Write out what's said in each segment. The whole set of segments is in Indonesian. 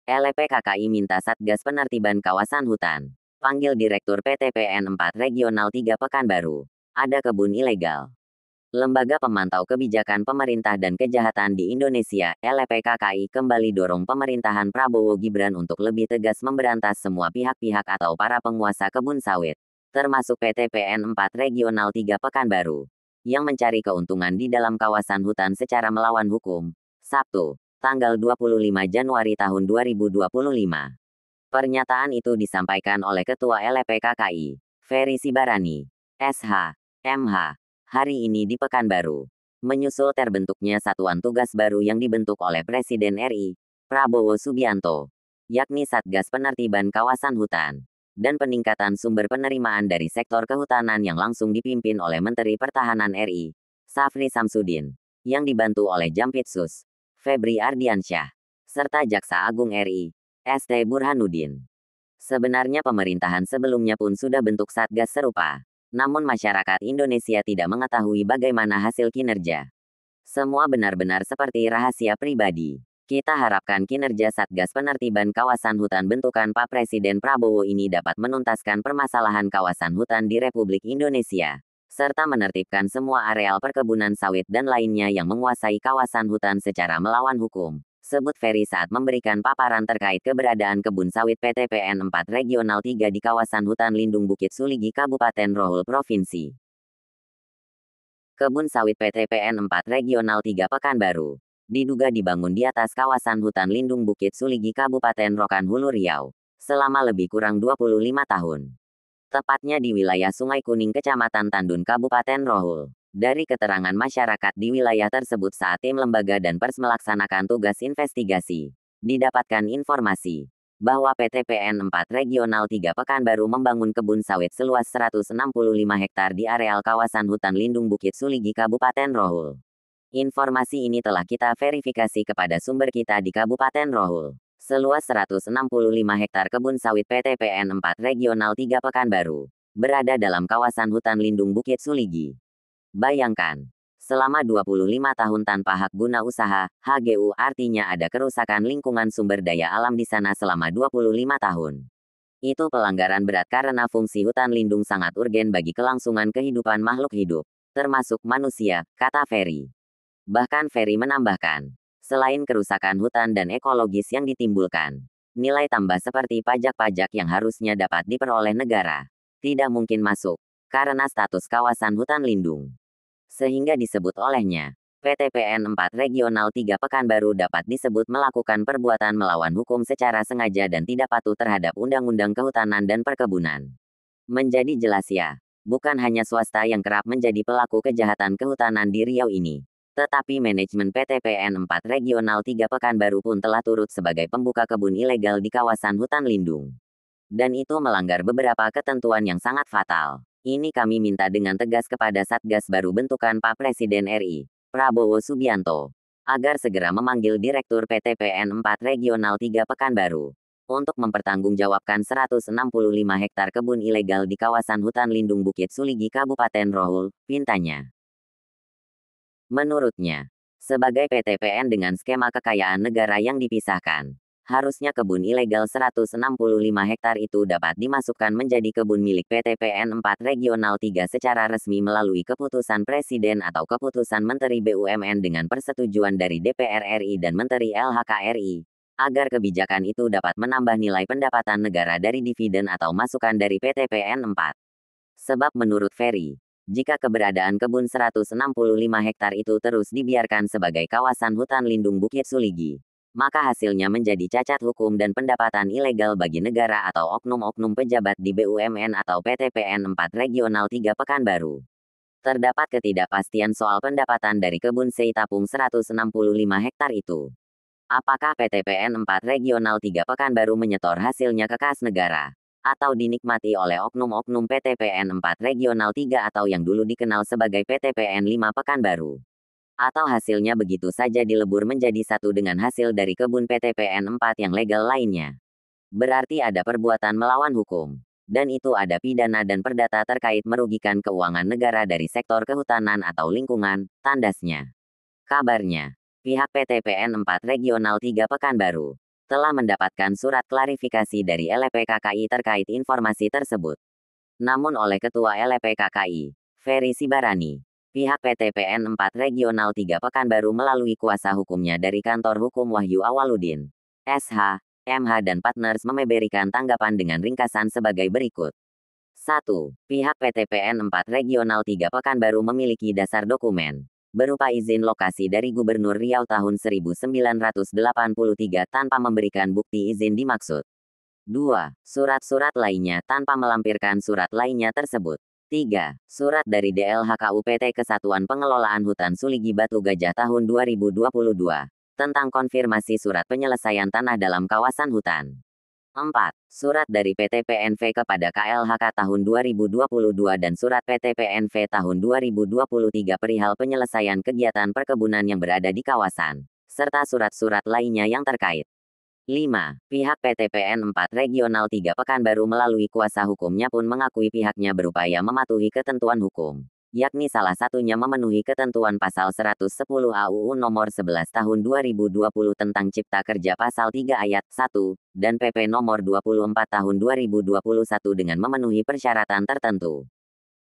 LPKKI minta Satgas Penertiban Kawasan Hutan. Panggil Direktur PT PN 4 Regional 3 Pekanbaru. Ada kebun ilegal. Lembaga Pemantau Kebijakan Pemerintah dan Kejahatan di Indonesia, LPKKI kembali dorong pemerintahan Prabowo Gibran untuk lebih tegas memberantas semua pihak-pihak atau para penguasa kebun sawit, termasuk PT PN 4 Regional 3 Pekanbaru, yang mencari keuntungan di dalam kawasan hutan secara melawan hukum. Sabtu, tanggal 25 Januari tahun 2025. Pernyataan itu disampaikan oleh Ketua LPKKI, Ferry Sibarani, SH, MH, hari ini di Pekanbaru, menyusul terbentuknya satuan tugas baru yang dibentuk oleh Presiden RI, Prabowo Subianto, yakni Satgas Penertiban Kawasan Hutan, dan peningkatan sumber penerimaan dari sektor kehutanan yang langsung dipimpin oleh Menteri Pertahanan RI, Safri Samsudin, yang dibantu oleh Jampitsus, Febri Ardiansyah, serta Jaksa Agung RI, ST Burhanuddin. Sebenarnya pemerintahan sebelumnya pun sudah bentuk satgas serupa, namun masyarakat Indonesia tidak mengetahui bagaimana hasil kinerja. Semua benar-benar seperti rahasia pribadi. Kita harapkan kinerja Satgas Penertiban Kawasan Hutan bentukan Pak Presiden Prabowo ini dapat menuntaskan permasalahan kawasan hutan di Republik Indonesia, serta menertibkan semua areal perkebunan sawit dan lainnya yang menguasai kawasan hutan secara melawan hukum, sebut Ferry saat memberikan paparan terkait keberadaan kebun sawit PT PN 4 Regional 3 di kawasan hutan lindung Bukit Suligi Kabupaten Rohul Provinsi. Kebun sawit PT PN 4 Regional 3 Pekanbaru diduga dibangun di atas kawasan hutan lindung Bukit Suligi Kabupaten Rokan Hulu Riau selama lebih kurang 25 tahun. Tepatnya di wilayah Sungai Kuning Kecamatan Tandun Kabupaten Rohul. Dari keterangan masyarakat di wilayah tersebut saat tim lembaga dan pers melaksanakan tugas investigasi, didapatkan informasi bahwa PT PN 4 Regional 3 Pekanbaru membangun kebun sawit seluas 165 hektar di areal kawasan hutan lindung Bukit Suligi Kabupaten Rohul. Informasi ini telah kita verifikasi kepada sumber kita di Kabupaten Rohul. Seluas 165 hektar kebun sawit PT PN 4 Regional 3 Pekanbaru berada dalam kawasan hutan lindung Bukit Suligi. Bayangkan, selama 25 tahun tanpa hak guna usaha, HGU artinya ada kerusakan lingkungan sumber daya alam di sana selama 25 tahun. Itu pelanggaran berat karena fungsi hutan lindung sangat urgen bagi kelangsungan kehidupan makhluk hidup, termasuk manusia, kata Ferry. Bahkan Ferry menambahkan, selain kerusakan hutan dan ekologis yang ditimbulkan, nilai tambah seperti pajak-pajak yang harusnya dapat diperoleh negara, tidak mungkin masuk, karena status kawasan hutan lindung. Sehingga disebut olehnya, PT PN 4 Regional 3 Pekanbaru dapat disebut melakukan perbuatan melawan hukum secara sengaja dan tidak patuh terhadap Undang-Undang Kehutanan dan Perkebunan. Menjadi jelas ya, bukan hanya swasta yang kerap menjadi pelaku kejahatan kehutanan di Riau ini, tetapi manajemen PT PN 4 Regional 3 Pekanbaru pun telah turut sebagai pembuka kebun ilegal di kawasan hutan lindung. Dan itu melanggar beberapa ketentuan yang sangat fatal. Ini kami minta dengan tegas kepada Satgas baru bentukan Pak Presiden RI, Prabowo Subianto, agar segera memanggil Direktur PT PN 4 Regional 3 Pekanbaru, untuk mempertanggungjawabkan 165 hektar kebun ilegal di kawasan hutan lindung Bukit Suligi Kabupaten Rohul, pintanya. Menurutnya, sebagai PT PN dengan skema kekayaan negara yang dipisahkan, harusnya kebun ilegal 165 hektar itu dapat dimasukkan menjadi kebun milik PT PN 4 Regional 3 secara resmi melalui keputusan Presiden atau keputusan Menteri BUMN dengan persetujuan dari DPR RI dan Menteri LHK RI, agar kebijakan itu dapat menambah nilai pendapatan negara dari dividen atau masukan dari PT PN 4. Sebab menurut Ferry, jika keberadaan kebun 165 hektar itu terus dibiarkan sebagai kawasan hutan lindung Bukit Suligi, maka hasilnya menjadi cacat hukum dan pendapatan ilegal bagi negara atau oknum-oknum pejabat di BUMN atau PT PN 4 Regional 3 Pekanbaru. Terdapat ketidakpastian soal pendapatan dari kebun sei tapung 165 hektar itu. Apakah PT PN 4 Regional 3 Pekanbaru menyetor hasilnya ke kas negara, atau dinikmati oleh oknum-oknum PT PN 4 Regional 3 atau yang dulu dikenal sebagai PT PN 5 Pekanbaru. Atau hasilnya begitu saja dilebur menjadi satu dengan hasil dari kebun PT PN 4 yang legal lainnya. Berarti ada perbuatan melawan hukum. Dan itu ada pidana dan perdata terkait merugikan keuangan negara dari sektor kehutanan atau lingkungan, tandasnya. Kabarnya, pihak PT PN 4 Regional 3 Pekanbaru telah mendapatkan surat klarifikasi dari LPKKI terkait informasi tersebut. Namun oleh Ketua LPKKI, Ferry Sibarani, pihak PT PN 4 Regional 3 Pekanbaru melalui kuasa hukumnya dari Kantor Hukum Wahyu Awaludin, SH, MH dan Partners memberikan tanggapan dengan ringkasan sebagai berikut. 1. Pihak PT PN 4 Regional 3 Pekanbaru memiliki dasar dokumen berupa izin lokasi dari Gubernur Riau tahun 1983 tanpa memberikan bukti izin dimaksud. 2. Surat-surat lainnya tanpa melampirkan surat lainnya tersebut. 3. Surat dari DLHKU PT Kesatuan Pengelolaan Hutan Suligi Batu Gajah tahun 2022 tentang konfirmasi surat penyelesaian tanah dalam kawasan hutan. 4. Surat dari PT PNV kepada KLHK tahun 2022 dan surat PT PNV tahun 2023 perihal penyelesaian kegiatan perkebunan yang berada di kawasan, serta surat-surat lainnya yang terkait. 5. Pihak PT PN 4 Regional 3 Pekanbaru melalui kuasa hukumnya pun mengakui pihaknya berupaya mematuhi ketentuan hukum, yakni salah satunya memenuhi ketentuan pasal 110 AUU nomor 11 tahun 2020 tentang Cipta Kerja pasal 3 ayat 1, dan PP nomor 24 tahun 2021 dengan memenuhi persyaratan tertentu.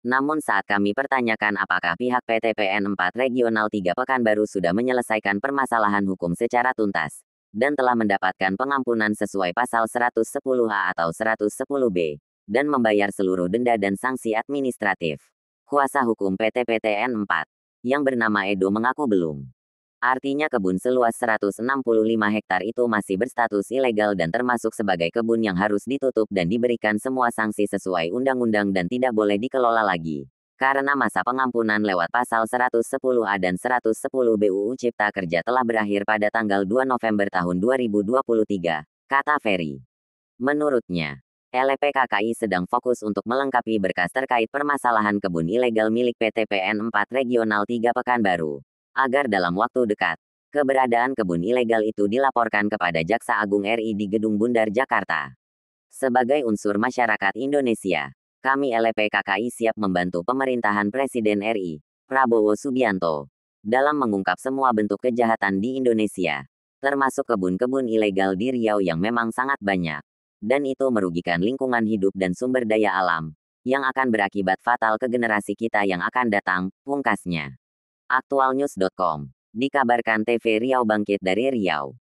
Namun saat kami pertanyakan apakah pihak PT PN 4 Regional 3 Pekanbaru sudah menyelesaikan permasalahan hukum secara tuntas, dan telah mendapatkan pengampunan sesuai pasal 110A atau 110B, dan membayar seluruh denda dan sanksi administratif. Kuasa hukum PT PTN 4, yang bernama Edo mengaku belum. Artinya kebun seluas 165 hektar itu masih berstatus ilegal dan termasuk sebagai kebun yang harus ditutup dan diberikan semua sanksi sesuai undang-undang dan tidak boleh dikelola lagi. Karena masa pengampunan lewat pasal 110A dan 110B UU Cipta Kerja telah berakhir pada tanggal 2 November tahun 2023, kata Ferry. Menurutnya, LPKKI sedang fokus untuk melengkapi berkas terkait permasalahan kebun ilegal milik PT PN 4 Regional 3 Pekanbaru, agar dalam waktu dekat, keberadaan kebun ilegal itu dilaporkan kepada Jaksa Agung RI di Gedung Bundar Jakarta. Sebagai unsur masyarakat Indonesia, kami LPKKI siap membantu pemerintahan Presiden RI, Prabowo Subianto, dalam mengungkap semua bentuk kejahatan di Indonesia, termasuk kebun-kebun ilegal di Riau yang memang sangat banyak. Dan itu merugikan lingkungan hidup dan sumber daya alam, yang akan berakibat fatal ke generasi kita yang akan datang, pungkasnya. Aktualnews.com. Dikabarkan TV Riau bangkit dari Riau.